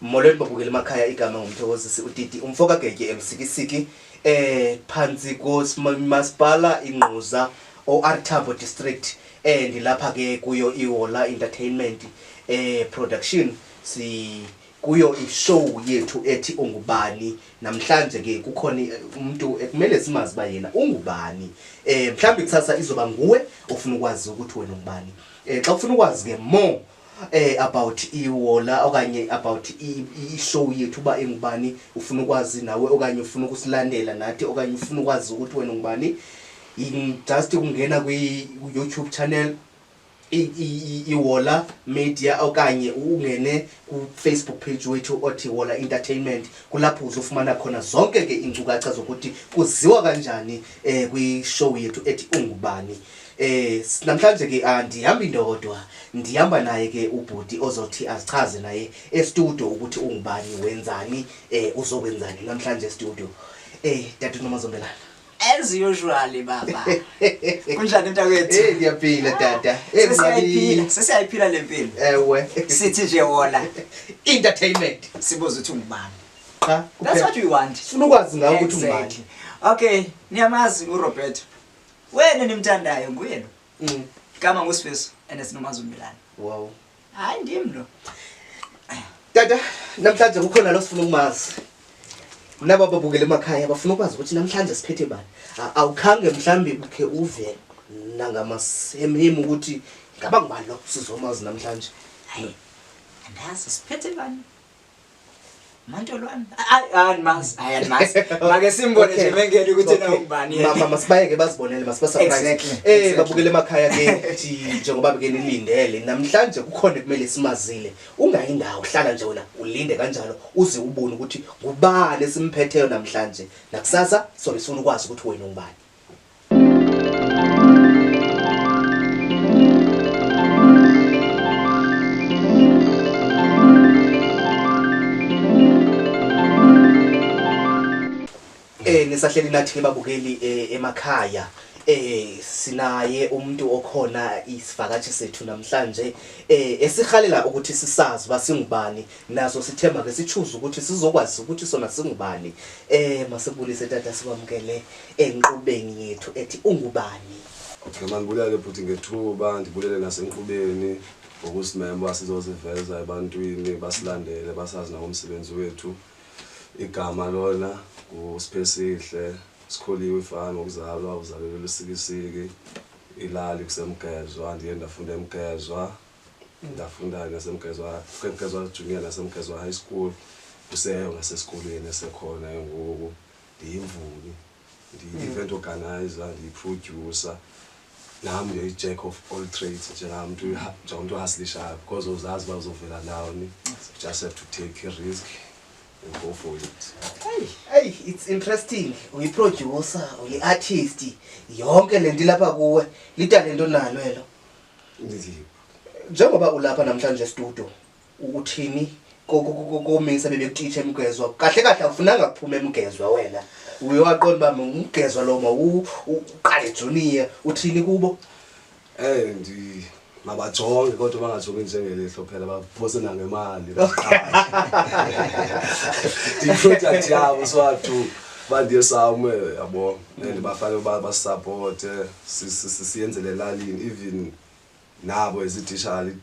Molweni babukela emakhaya igama ngumthokozisi utiti umfoka Getye emsikisiki phansi komasipala inquza oArthabo district ndilapha ke kuyo ihola entertainment production kuyo ishow yethu ethi ungubani namhlanje ke kukhona umuntu ekumele simazi ba yena ungubani mhlambi kusasa izoba nguwe ofuna ukwazi ukuthi wena ungubani xa ufuna ukwazi ke more about iwola okanye about ishow yethu ba engubani ufuna ukwazi nawe okanye ufuna ukusilandela nathi okanye ufuna ukwazi ukuthi wena ungubani just ungena kwi YouTube channel iwola media okanye ungene ku Facebook page wethu othi wola entertainment kulapho uzofumana khona zonke ke inkcukacha zokuthi kuziwa kanjani kwi show yethu ethi ungubani. Namhlanje ke andihamba indodwa ndihamba naye ke ubhuti ozothi azichaze naye e-studio ukuthi ungubani wenzani uzokwenzani namhlanje e-studio. Tata Nomazombelana as usual baba kunjani mntakwethu ngiyaphila tata sesiyayiphila lempilo ewe sithi nje wona entertainment sibuza ukuthi ungubani cha that's what we want ufuna ukwazi ngawo ukuthi ungubani. Okay niyamazi uRoberto wena nimthandayo nguyena igama nguSifiso Nomazombelana. Wow hayi ndim lo tata namhlanje kukhona lo sifuna ukumazi naba babukela emakhaya bafuna ukwazi ukuthi namhlanje siphethe bani awukhange mhlambi ukhe uve nangamasemi ukuthi ngaba ngubani lo sizomazi namhlanje. Hayi andazi siphethe bani Mantolwana animas make simbone nje mengeli ukuthi na ungubani mama masibayeke bazibonele masibasurprise babukela emakhaya ke njengoba beke nilindele namhlanje kukhona kumele simazile ungayindawo hlala nje wena ulinde kanjalo uze ubone ukuthi ngubani esimphetheyo namhlanje nakusasa sobe sifuna ukwazi ukuthi wena ungubani. Nisahleli nathi babukeli emakhaya sinaye umuntu okhona isivakashi sethu namhlanje esihalela ukuthi sisazi basingubani naso sithemba ke sichuza ukuthi sizokwazi ukuthi sona singubani masibulise tata sikwamkele enqubeni yethu ethi ungubani. Okay manibulele futhi ngethuba ndibulele nasenkubeni ngokusimemba sizoziveza ebantwini basilandele basazi na umsebenzi wethu igama lona uSiphesihle sikholiwe ifana ukuzalwa uzalelwe esikisiki ilali kusemgezwa ndiye ndafunda emgezwa ndafunda nasemgezwa junior nasemgezwa high school kuseyo ngasesikolweni esekhona ngoku ndiyimvumi ndi-event organizer ndi-producer nami ngiyi-jack of all trades njengomuntu ohasilishayo because uzazi bazovela ndawoni just have to take a risk and go for it. Hey, it's interesting. Uyi-producer, uyi-artist, yonke lento lapha kuwe, litalento nalo elo. Njengoba ulapha namhlanje e-studio, uthini komisa bebekutitsha emgezwa. Kahle kahle akufunanga kuphume emgezwa wena. Uyaqonda ba umgezwa lo ma uqale junior uthini kubo? Mabajonge kodwa bangajongi njengelihlo phela baphose nangemali di-project yabo swathu bandiye somewhere yabo and bafanele basupport siyenzele lalini even nabo ezitishali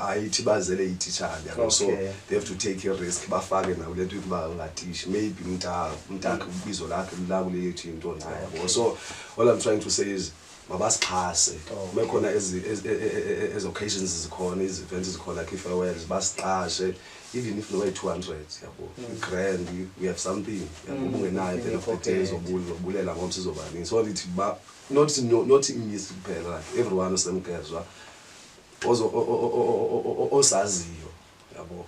ayithi bazele itishali yabo so they have to take a risk bafake nawo lento ukuthi bangatishi maybe umntaka ubizo lakhe lakule yethu into yabo so all I'm trying to say is mabasiphase bekhona as occasions zikhona events zikhona like farewells basiqashe even if no way 200 yabo grand we have something yabo ungenayo phela futhi ezobulela ngoba sizobani so lithi not in kuphela everyone osemgezwa osaziyo yabo.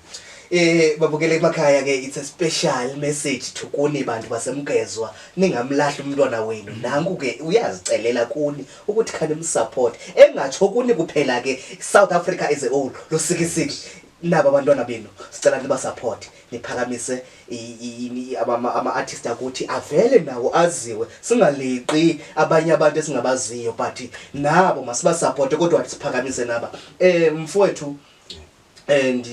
Babukele emakhaya ke it's a special message to kuni bantu basemgezwa ningamlahla umntwana wenu nanku ke uyazicelela kuni ukuthi khane umsupport engatsho kuni kuphela ke South Africa as a whole lo sikisiki naba abantwana benu sicela niba support niphakamise ama artists ukuthi avele nawo aziwe singaleqi abanye abantu esingabaziyo but nabo masiba support kodwa siphakamise naba mfowethu and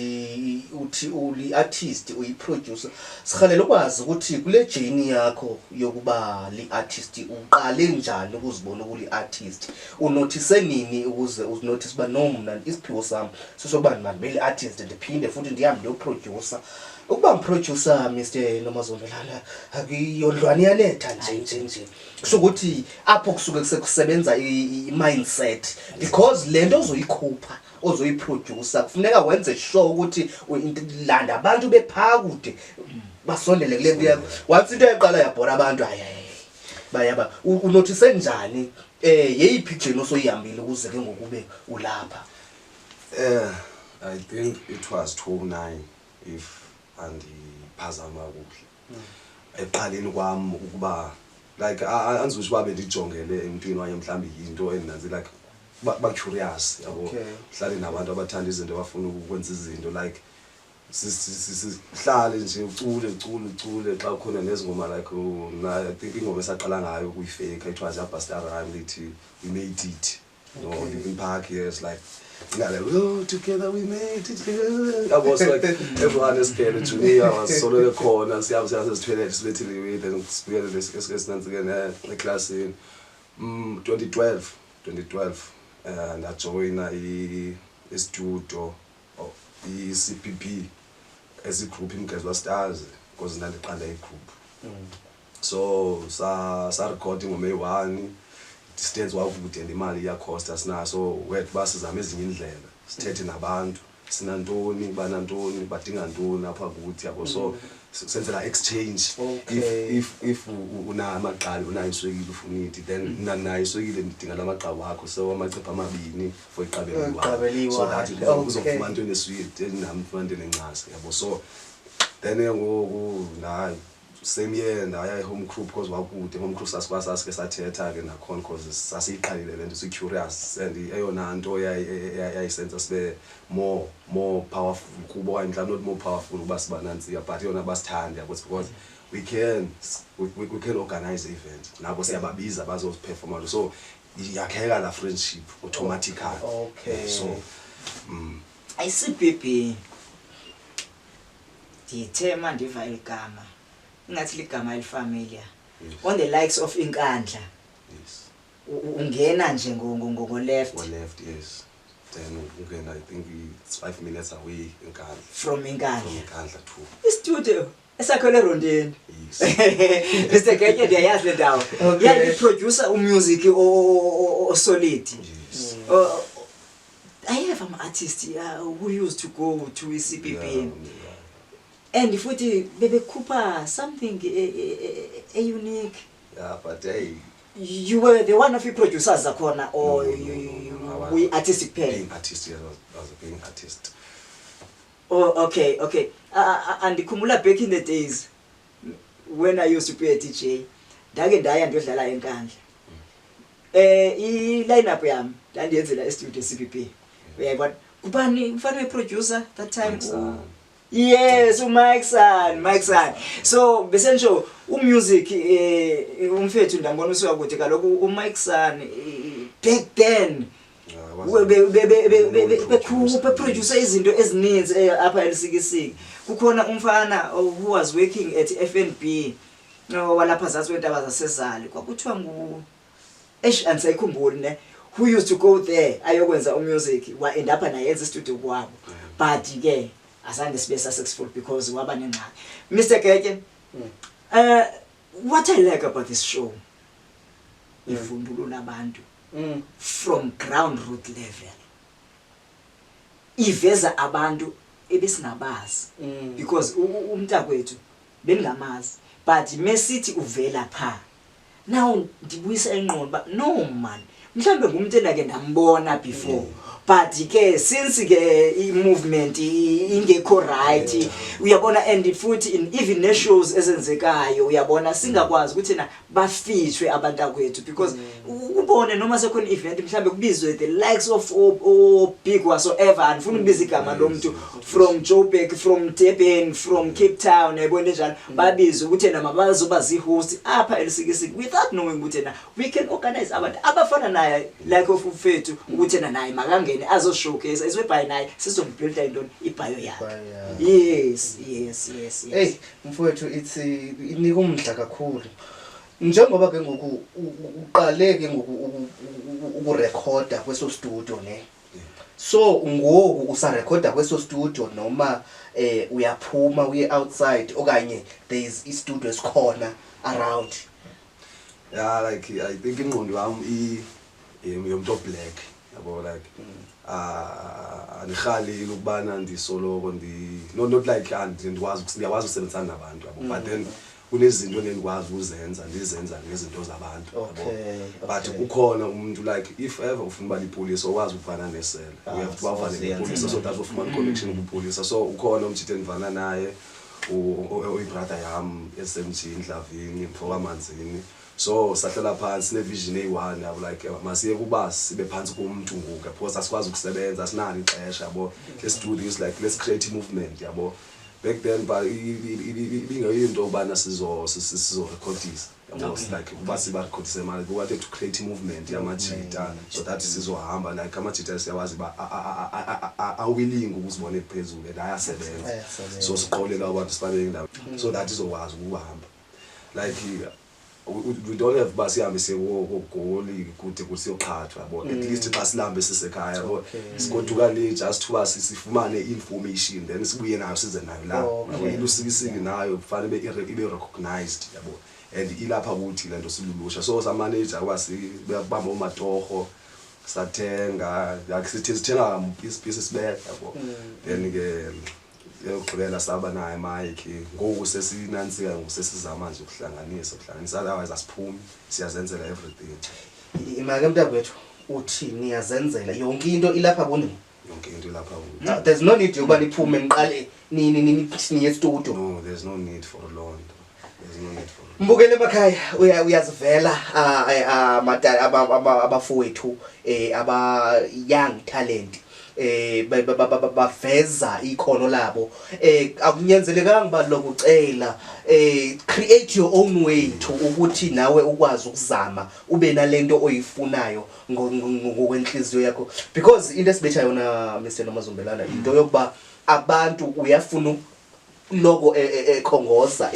uthi uli artist uyi producer sikhalela ukwazi ukuthi kule journey yakho yokuba li artist uqale njani ukuzibona ukuli artist unotice nini ukuze uzinotice ba no mna isiphiwo sami sesokubani manje beli artist ndiphinde futhi ndihambe lo producer ukuba umproducer Mr Nomazombelana akuyondlwane yanetha nje kusho ukuthi apho kusuke kusebenza i-mindset because lento ozoyikhupha ozoyiproducer kufuneka wenze sure ukuthi landa abantu bephakakude basondele kule nto yakho once into eqala yabhora abantu bayaba unotice njani yeyiphi journey osoyihambile ukuze ke ngokube ulapha I think it was 2009 if andiphazama kuhle eqaleni kwami ukuba like anzusho babe ndijongele emntwini waye mhlambi into eninazi like ba curious yabo hlale nabantu abathanda izinto abafuna ukwenza izinto like sihlale nje ucule xa khona nezingoma like I think ingoma esaqala ngayo kuyifake it was Abastar Rhyme lithi we made it no even park yes like oh, together we made it. I was like everyone is scared to me. I was solo the corner. See, I was toilet literally then together this again the class in 2012 and I joined a studio of the CPP as a group in Gezwa Stars because now the group. So sa recording on May 1 distance wakude nemali yakhosta sina so wethu basizama ezinye indlela sithethe nabantu sinantoni banantoni badinga ntoni apha kuthi yabo so senzela exchange if una amaqali unayo iswekile ufuna ithi then nayo iswekile ndidinga lamaqaba wakho so amacepha amabini for iqabeliwa so that uzofumana into nesweet nami ufuna into encasa yabo so then ngoku na same year ndaya home crew because wakude home crew sasike sathetha ke nakhona because sasiyiqalile lento si curious and eyona nto yayisenza sibe more powerful kubo kanye mhlawumbe not more powerful kuba sibanansi but yona basithanda because we can organize events nabo siyababiza bazo perform so yakheka la friendship automatically okay so ICPP dithema ndiva igama ngathi ligama elifamiliar on the likes of Inkandla yes ungena nje ngo left yes then again I think it's 5 minutes away from Inkandla to studio esakhele rondeni yes Mr Getye ndiyayazi le ndawo yeah producer music o solid yes I have an artist who used to go to CPP and futhi bebekhupha something a unique but hey you were the one of the producers zakhona or we artistic being artist yes I was a being artist oh okay and ndikhumula back in the days when I used to be a DJ ndake ndaya ndiyodlala enkandla I lineup yami ndandiyenzela e-studio CPP uyayibona kubani mfana we-producer that time yes Mike San so besenjo music umfethu ndambona usuyakuthi kaloku Mike San back then be producer izinto ezininzi apha eLsikisiki kukhona umfana who was working at FNB no walapha zathi wentaba zasezali kwakuthiwa ngu ansayikhumbuli ne who used to go there ayokwenza umusic wa end up na yenza studio kwabo but ke azange sibe successful because waba nengxaki Mr Getye what I like about this show ifundulula abantu from ground root level iveza abantu ebesingabazi because umntakwethu bengamazi but mesithi uvela pha now ndibuyisa engqondo no man mhlambe ngumuntu enake ndambona before but ke since ke I-movement ingekho right uyabona and futhi in even ne shows ezenzekayo uyabona singakwazi ukuthi na bafithwe abantu akwethu because ubone noma sekhona event mhlambe kubizwe the likes of big whatsoever andifuna ukubiza igama lomuntu from Joburg from Durban from Cape Town yabona njalo babizwe ukuthi na mabazoba zi-host apha eLsikisiki without knowing ukuthi na we can organize abantu abafana naye ekhaya like of ufethu ukuthi naye makangene azo showcase esiwebhayi naye sizombuilda intoni ibhayo yakhe. Yes. Hey mfowethu inika umdla kakhulu. Njengoba ke ngoku uqaleke ngoku ukurekhoda kweso studio ne. So ngoku usarekhoda kweso studio noma uyaphuma uye outside okanye there is a studio esikhona around. Yeah, like I think ingqondo yami yomuntu black yabo like andikhali ukubana ndisoloko not like ndikwazi ukusebenzana nabantu yabo but then kunezinto engikwazi ukuzenza ndizenza ngezinto zabantu yabo but ukhona umuntu like if ever ufuna uba lipolice owazi ukufana nesela you have to bavane nepolice so that ufumana connection kupolice so ukhona umjite endivana naye uyibrother yami SMG Indlavini Mthokozisi so sahlala phansi nevision eyi1 yabo like masiye kuba sibe phansi komuntu ngoku because asikwazi ukusebenza asinalo ixesha yabo let's do this like let's create a movement yabo back then but ibingayinto ubana sizo recordisa yabo like kuba siba recordisa mali we wanted to create a movement yamajita so that sizohamba like amajita siyawazi ba awilling ukuzibona ephezulu and ayasebenza so siqolela abantu sifanele indawo so that izokwazi ukuhamba like we don't have bus yami segoli kude kusiyoqhathwa yabo at least xa silambe sisekhaya yabo sigoduka le just to sifumane information then sibuye nayo size nayo la yabo ilusikisiki nayo kufanele ibe recognized yabo and ilapha kuthi lento silulusha so sa manager kwasibamba umatoho sathenga sithenga ispiece sibeka yabo then ke yokugqibela saba naye Mike ngoku sesinantsika ngosesizama manje ukuhlanganisa otherwise asiphumi siyazenzela everything. Imake mntakwethu uthi niyazenzela yonke into ilapha kuni yonke into ilapha kuni. There's no need yokuba niphume niqale niye studio. No, there's no need for a loan. There's no need for Mbukele emakhaya uyazivela abafowethu aba young talent baveza ikhono labo akunyenzelekanga ba lokucela create your own way to ukuthi nawe ukwazi ukuzama ube nalento oyifunayo ngokwenhliziyo yakho because into esibetha yona Mr Nomazombelana into yokuba abantu uyafuna logo ekhongoza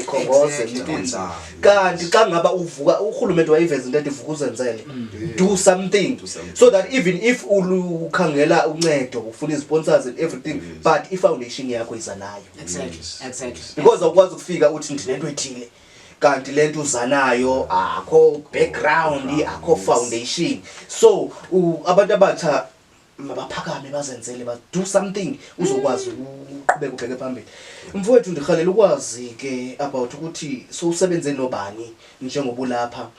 kanti xa ngaba uvuka uhulumende wayiveza into evuka uzenzele do something so that even if ukhangela uncedo ufuna sponsors and everything but ifoundation yakho izanayo exactly because awukwazi ukufika uthi ndinento ethile kanti lento uzanayo akho background akho foundation so abantu abatsha mabaphakame bazenzele ba do something uzokwazi uqhubeka ubheke phambili. Mfowethu ndikhalela ukwazi ke about ukuthi so usebenze nobani njengoba lapha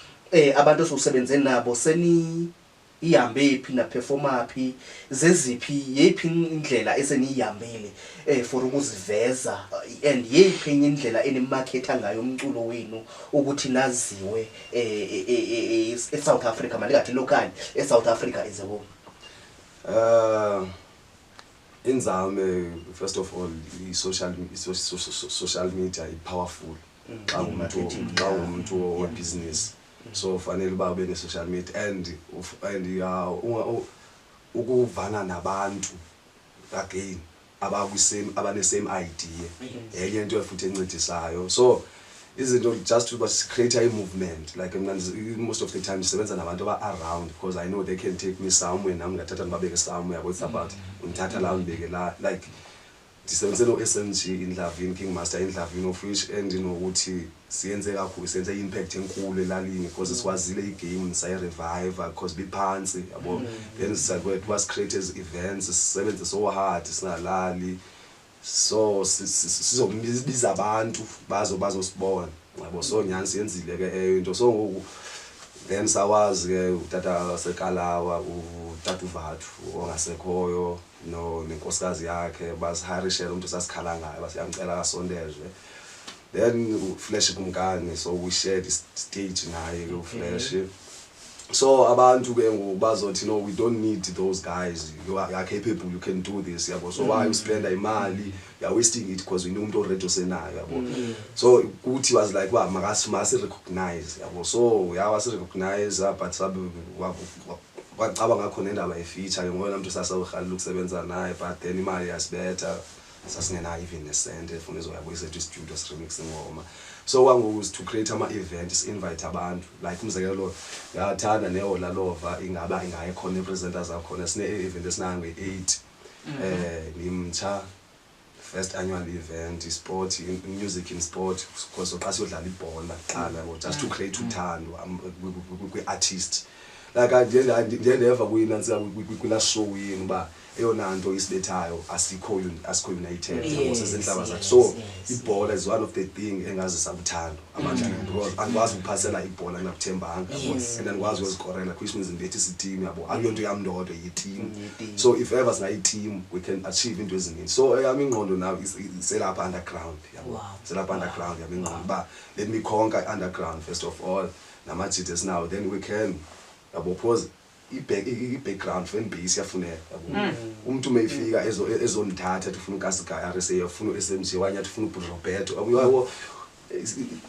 abantu sosebenze nabo seni ihambe phi na performer phi zeziphi yephi indlela eseniyihambile for ukuziveza and yephi indlela enimarketa ngayo umculo wenu ukuthi naziwe eSouth Africa malikathi local eSouth Africa as a whole. Inzame first of all social media is powerful xa umuntu webusiness so fanele babe ne social media and ukuvana nabantu again abane same idea enye into efuthi encedisayo so izinto just to create a movement like most of the time sisebenza nabantu around because I know they can take me somewhere nami ngathatha nibabeke somewhere yabo it's about ungithatha la ungibeke la like disebenze no SMG Indlavini King Master Indlavini of which and nokuthi siyenze kakhulu senze impact enkulu elalini because sikwazile igame say revive because biphansi yabo then it was created events sisebenze so hard singalali so sizobiza abantu bazosibona yabo so nyani siyenzile ke into so ngoku then sawazi ke utata sekalawa utata uvathu ongasekhoyo no nenkosikazi yakhe basiharishela umuntu sasikhala ngayo basiyamcela kasondezwe then uflash kumkani so we shared stage naye ke uflash so abantu ke ngobazothi no we don't need those guys you are capable you can do this yabo so why you spend imali you are wasting it because we know umuntu already osenayo yabo so ukuthi was like masi recognize yabo so was recognize but sabe kwacabanga khona indaba ye-feature ngoba umuntu sasawuhalela ukusebenza naye but then imali yasibetha sasingenayo even nesent efuna izoyabuyisa studio remix ngoma so wangokuthi to create ama-event invite abantu like umzekelo ngathanda nehola lova ingaba ingaye khona i-presenters akhona sine-event esinange-8 nimtsha first annual event sport music in sport because oqa siyodlala ibhola qala just to create uthando kwi-artist like I never kuyinansi kula show yini ba eyona nto isibethayo asikho united ngosesenhlaba zakhe so ibhola is one of the thing engazisa uthando abantu because andikwazi ukuphasela ibhola nginakuthembanga and andikwazi ukuzikorela which means ngithi si team yabo akuyonto yamndodo yi-team so if ever sina i-team we can achieve into eziningi so yami ingqondo now iselapha underground yabo selapha underground yami ingqondo ba let me conquer underground first of all nama-GTS now then we can yabo because i-background fan base yafuneka yabo umuntu mayifika ezonithatha ufuna uKasigaya RSA ufuna uSMG wanyathi ufuna uRoberto yabo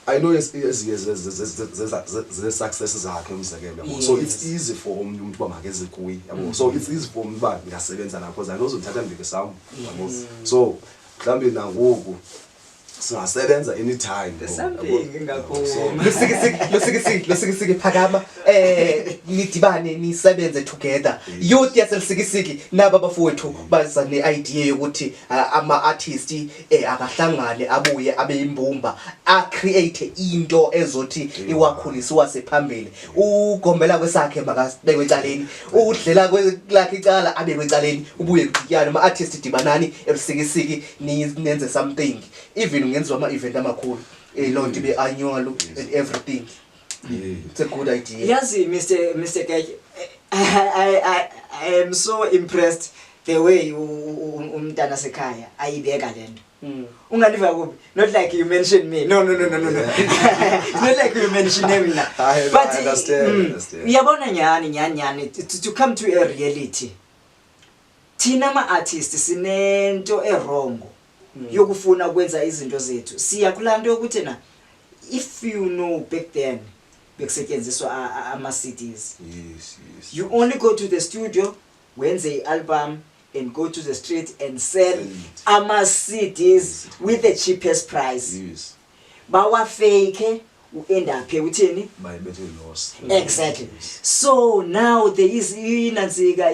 I know the success zakhe umzekelo so it's easy for umuntu bamakeze kuyi yabo so it's easy for umuntu ba ngasebenza lapho because I know uzothatha ndike sami yabo so mhlambe nangoku singasebenza anytime something ngakhona losikisiki phakama nidibane nisebenze together youth yaselikisiki naba bafowethu baza ne-idea yokuthi ama-artist akahlangane abuye abe imbumba a-create into ezothi iwakhulisa wasephambili ugombela kwesakhe makabekwe ecaleni udlela lakhe icala abekwe ecaleni ubuye kudiyana ama-artist dibanani elikisiki nenze something even ngenziwa ama-event amakhulu lonto be-annual and everything it's a good idea. Yazi Mr. Getye, I am so impressed the way umntana sekhaya ayibeka lento ungaliva kuphi not like you mentioned me no not like you mentioned me but I understand uyabona nyani to come to a reality thina ama-artist sinento erongo yokufuna ukwenza izinto zethu siya kulanto yokuthi na if you know back then bekusetshenziswa ama-CDs you only go to the studio wenze i-album and go to the street and sell ama-CDs with the cheapest price bawafake u-end up uthini exactly so now there is inanzika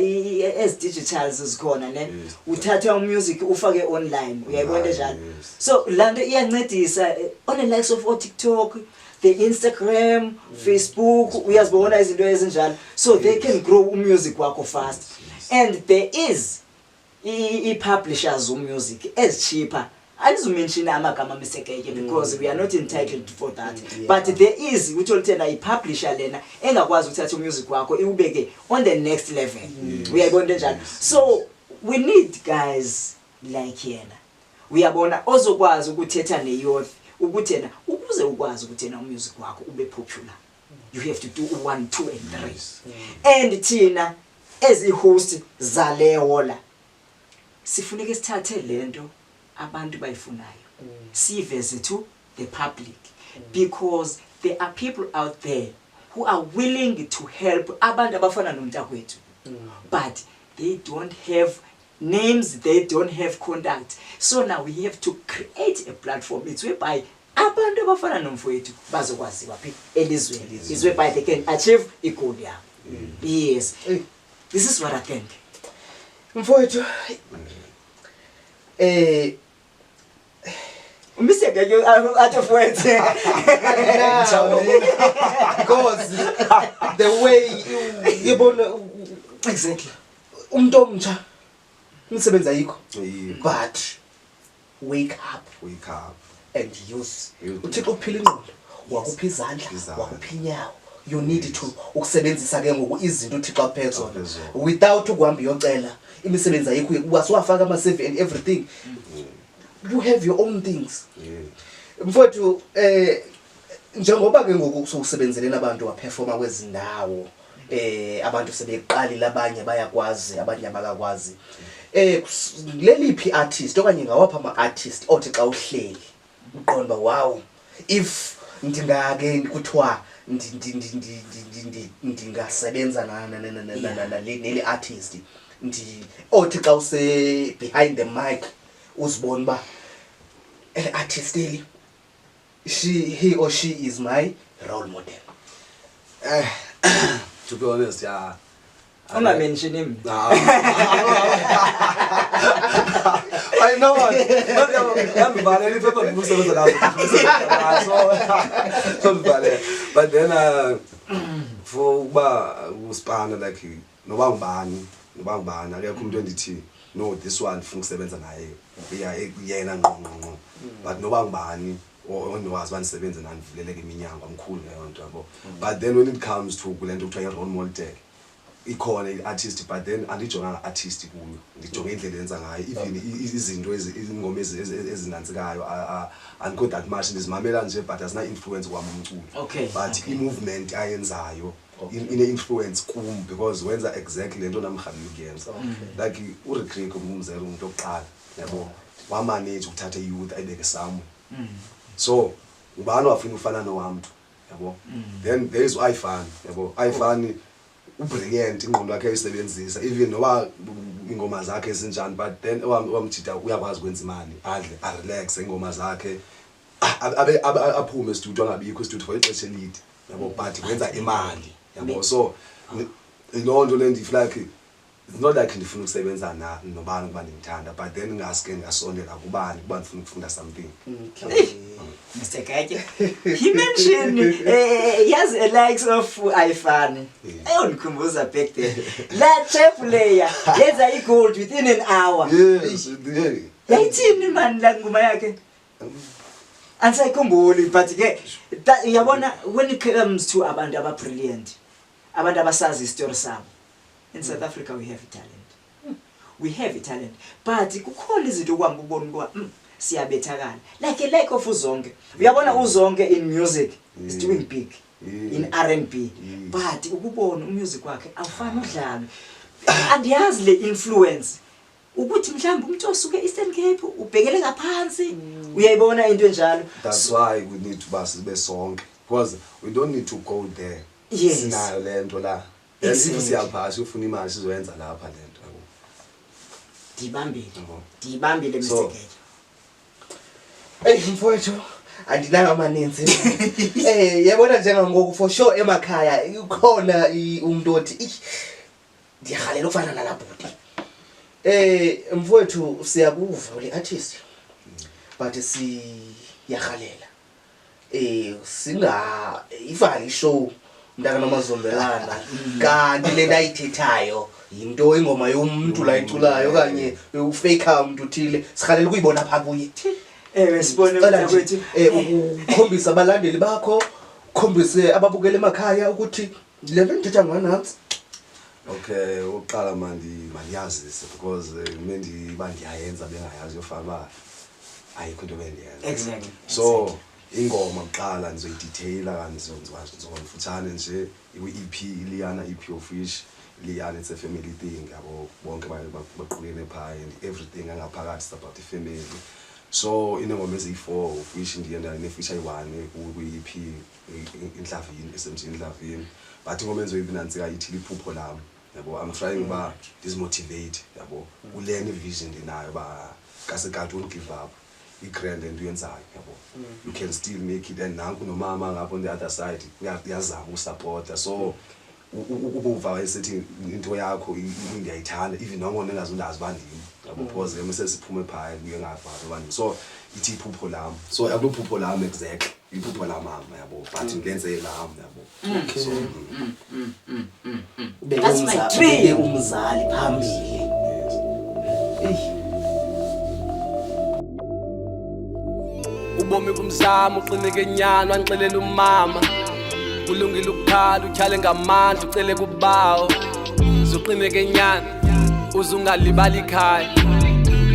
as digitals zikhona ne uthatha umusic ufake online uyayibona njalo so lanto iyancedisa on the likes of TikTok the Instagram Facebook uyazibona izinto ezinjalo so they can grow umusic wakho fast and there is i-publishers music as cheaper alizumention amagama Mr. Getye because we are not entitled for that but there is utholithena i-publisher lena engakwazi ukuthatha umusic wakho iubeke on the next level uyayibona njalo so we need guys like yena uyabona ozokwazi ukuthetha ne-youth ukuthena ukuze ukwazi ukuthena umusic wakho ube popular you have to do 1 2 and 3 and thina as i-host zalehola sifuneka sithathe lento abantu bayifunayo siveze to the public because there are people out there who are willing to help abantu abafana noMntakwethu but they don't have names, they don't have contact, so now we have to create a platform it's whereby abantu abafana nomfowethu bazokwaziwa phi elizweni is whereby they can achieve equal yes this is what I think mfowethu Mr. Getye out of words because the way you exactly umuntu omtsha umsebenza yikho but wake up and use uthixo ukuphila ingqondo wakuphi izandla wakuphi inyawo you need to ukusebenzisa ke ngoku izinto uthixo aphethe zona without ukuhamba uyocela imisebenza yikho wasiwafaka ama-CV and everything you have your own things mfowethu njengoba ke ngoku sokusebenzele nabantu waperforma kwezindawo abantu sebeqalile abanye bayakwazi abanye abakakwazi leliphi artist okanye ngawapha ama-artist othi xa uhleli uqonda wow if ndingake kuthiwa ndingasebenza nale artist othi xa use behind the mic uzibona ba artist eli he or she is my role model. To be honest, yeah. Unga mention him. I know. But then for uSpana like nobangubani akekho umuntu endithi no this one ufuna ukusebenza naye yena ngqongqo but nobangubani onowazi banisebenze nani vuleleke iminyango amkhulu leyo nto yabo. But then when it comes to kulento kuthiwa role model ikhona i-artist but then andijonga artist kuyo ndijonga indlela yenza ngayo even izinto izingoma ezinantsikayo andikho that much ndizimamela nje but asina influence kwami umculo but i-movement ayenzayo ine-influence kum because wenza exactly lento namrhabile ukuyenza like uRikriko umzelo umuntu oqala yabo wamanage ukuthatha youth ayibeke samu so ubani wafuna ufana nowami yabo then there is iFan yabo iFan ubrilliant ingqondo yakhe ayisebenzisa even noba ingoma zakhe ezinjani but then wamjida uyakwazi ukwenza imali adle relax ingoma zakhe aphume studio angabikho studio for ixesha elide yabo but wenza imali yabo so ilonto le ndifeel like it's not like ndifuna ukusebenza nobani kuba ngimthanda but then ngaske ngasondela kubani kuba ndifuna ukufunda something. Mr. Getye, he mentioned he has a likes of iFan. Ayonikhumbuza back there. La chef player yenza igold within an hour. Yes, Yayithini man la ngoma yakhe? Ansayikhumbuli but ke uyabona when it comes to abantu aba brilliant, abantu abasazi istory sabo. In South Africa we have talent. We have a talent. But kukhona izinto kwami ubona kwa siyabethakala. Like a lack of uzonke. Uyabona uzonke in music is doing big. In R&B. But ukubona umusic wakhe awufani udlalo. Andiyazi le influence. Ukuthi mhlawumbe umuntu osuke Eastern Cape ubhekele ngaphansi uyayibona into enjalo. That's why we need to be sonke because we don't need to go there. Yes. Sinayo lento la. If siyaphasha ufuna imali sizoyenza lapha lento yabo. Dibambile Mr. Getye. Mfowethu andinanga amaninzi. Yabona njengangoku for sure emakhaya ukhona umuntu othi ndiyahalela ufana nalabhuti. Mfowethu siyakuva le artist. But siyahalela. Singa ivali show Mntaka Nomazombelana kanti lento ayithethayo into ingoma yomuntu la iculayo kanye ufake umuntu uthile sihalela ukuyibona pha kuye. Sibone mntakwethu ukukhombisa abalandeli bakho ukhombise ababukela emakhaya ukuthi le nto ndithetha nganansi. Okay, uqala mandiyazise because mendi bandiyayenza bengayazi yofaba ayikho into bendiyenza. Exactly. So ingoma kuqala nizoyidetaila kanti ngomfuthane nje iwe-EP iliyana EP of which iliyana it's a family thing yabo bonke baqhulene phaya and everything angaphakathi is about the family. So inengoma eziyi4 of which ndiyenda ne-feature i1 ku-EP inhlavini esemthini inhlavini but ingoma enzoyibinantsika ithi liphupho lami yabo I'm trying ba dismotivate yabo ulene vision ndinayo ba kasekade don't give up i-grand and uyenzayo yabo you can still make it and nanku nomama ngapha on the other side uyazama usupporta so ukubuva esethi into yakho ngiyayithanda even nangona engazundazi bandini yabo because mase siphume phaya kuye ngavalo bandini so ithi iphupho lami so akuphupho lami exactly iphupho lami mama yabo but ngenze lami yabo so that's my dream umzali phambili. Ubomi kumzama uqineke nyana wanixelela umama kulungile ukukhala utyhale ngamandla ucele kubawo uzuqineke nyana uzungalibali ikhaya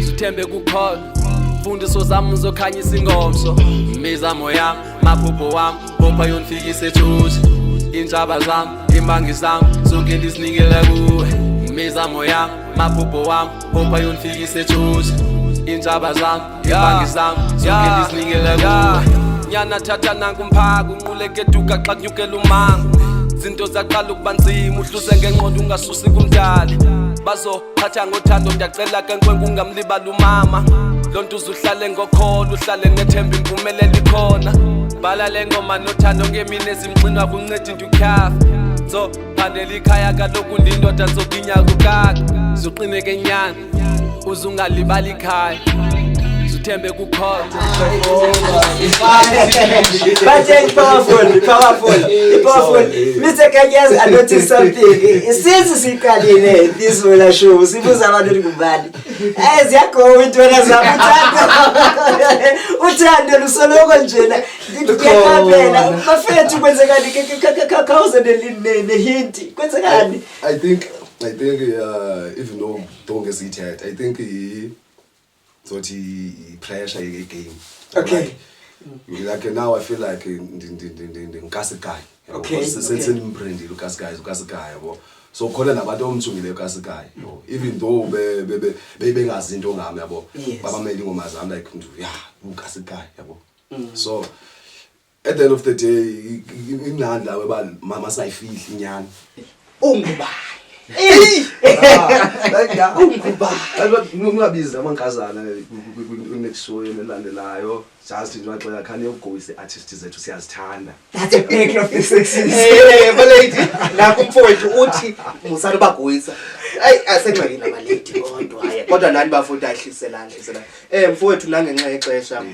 uthembe kukhona mfundiso zami uzokhanyisa ingomso imizamo yami maphupho wami bopha yonfikise thuthi intshaba zami imbangi zami zonke ndisinikele kuwe imizamo yami maphupho wami bopha yonfikise thuthi intshaba zami imbangi zami zonke ndisinikele kuwe nyana thatha nangu mphaka unquleke duka xa kunyukela umango zinto zaqala ukubanzima uhluse ngenqondo ungasusi kumdali bazophatha ngothando ndiyacela ke nkwenku ungamlibala umama lonto uzuhlale ngokholo uhlale nethemba impumelelo ikhona bhala le ngoma nothando ngemini ezimxinwa kunceda into ukhafa so phandela ikhaya kaloku ndindoda nzokinya kukaka zuqine kenyana uzungalibali ikhaya zuthembe kukhona But it's powerful. Mr. Kanyas, I noticed something. Since Sikadine, this will show. Sifiso Nomazombelana. As you go into another Utanda, Lusoloko Jena, my friend, to the hint. I think even though don't get it, I think he thought he pressure game. Okay. Like now I feel like the Nkasikai. Okay. Since imprindi Nkasikai. So khona nabantu omthungile Nkasikai. Even though bengazi into ngami yabo. Baba made ingoma zami like yeah, Nkasikai yabo. So at the end of the day imnandi la weba mama sayifihla inyani. Ungubani. Like yeah, ungabiza amankazana next show elandelayo just njengoba khane ugoyise artist zethu siyazithanda. That's a big of the success. Balady la kumfowethu uthi musana bagoyisa ayi asenxayini abalady kodwa nani bafunda ahliselana mfowethu nangenxa yexesha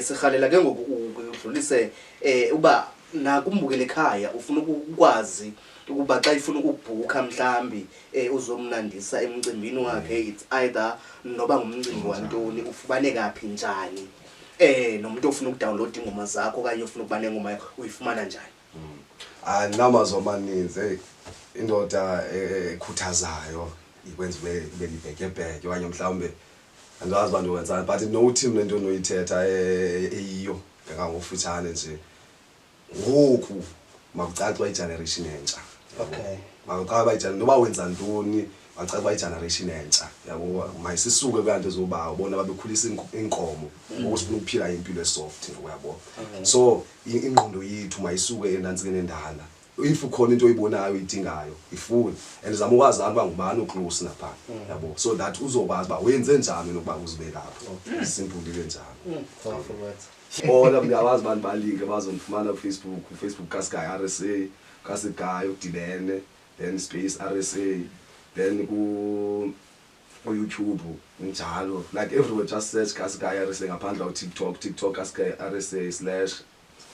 sihalela ke ngoku udlulise uba nakumbukele ekhaya ufuna ukwazi ukuba xa ifuna ukubhuka mhlambi uzomnandisa emcimbini wakhe it's either noba ngumcimbi wantoni ufumane kaphi njani nomuntu ofuna ukudownload ingoma zakho kanye ufuna ukuba nengoma uyifumana njani numbers omaninzi indoda ekhuthazayo ikwenza ube libhekebheke okanye mhlawumbe andazi bantu wenzani but no team lento noyithetha eyiyo ngangofutshane nje ngoku makucacwa igeneration entsha. Okay. Makucaba ijana noba wenza ntoni macaba igeneration entsha yabo mayisisuke kanti zoba ubona babekhulisa inkomo ukusifuna ukuphila impilo esoft ngoyabo so ingqondo yethu mayisuke enantsike nendala if ukhona into oyibonayo idingayo ifuni and zama ukwazi ukuba ngubani uclose napha yabo so that uzokwazi ba wenze njani nokuba uzibeka lapho simple njalo powerful words Ola mnyawazi abantu balike bazomfumana Facebook Kasikai RSA Kasikai udibene then space RSA then ku YouTube njalo like everywhere just search Kasikai RSA ngaphandle ku TikTok Kasikai RSA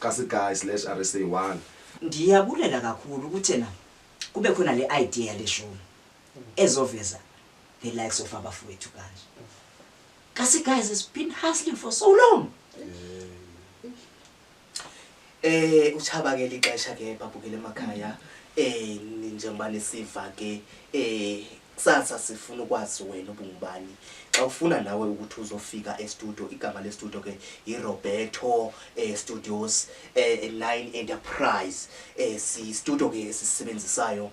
/Kasikai/RSA1 Ndiyabulela kakhulu ukuthi na kube khona le idea le show ezoveza the likes of abafowethu kanje Kasikai has been hustling for so long. Uchabakela ixesha ke babukele emakhaya njengoba nesiva ke kusasa sifuna ukwazi wena ubungubani xa ufuna nawe ukuthi uzofika e-studio igama le-studio ke iRoberto Studios 9 Enterprise si studio ke sisisebenzisayo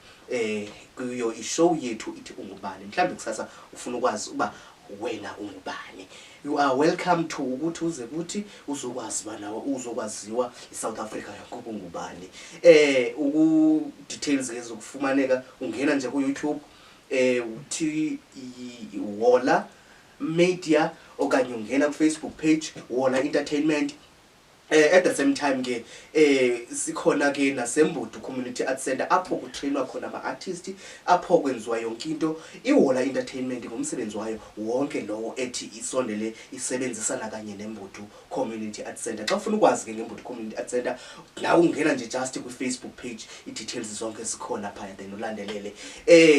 kuyo ishow yethu ithi ungubani mhlawumbe kusasa ufuna ukwazi uba wena ungubani. You are welcome to ukuthi uze kuthi uzokwazi banawe uzokwaziwa iSouth Africa yakho ungubani uku details ezokufumaneka ungena nje ku YouTube uthi Wola Media okanye ungena ku Facebook page Wola Entertainment. At the same time ke sikhona ke nasembudu community art center apho kutrainwa khona ama artists apho kwenziwa yonke into iWola Entertainment ngomsebenzi wayo wonke lowo ethi isondele isebenzisana kanye nembudu community art center. Xa ufuna ukwazi ke ngembudu community art center la ungena nje just ku Facebook page i-details zonke sikhona phaya then ulandelele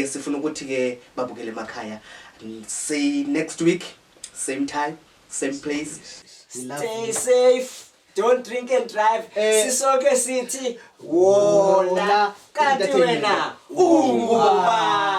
sifuna ukuthi ke babukele emakhaya. See next week same time same place. Stay safe. Don't drink and drive. Sisoke sithi Wola kanti wena ungubani.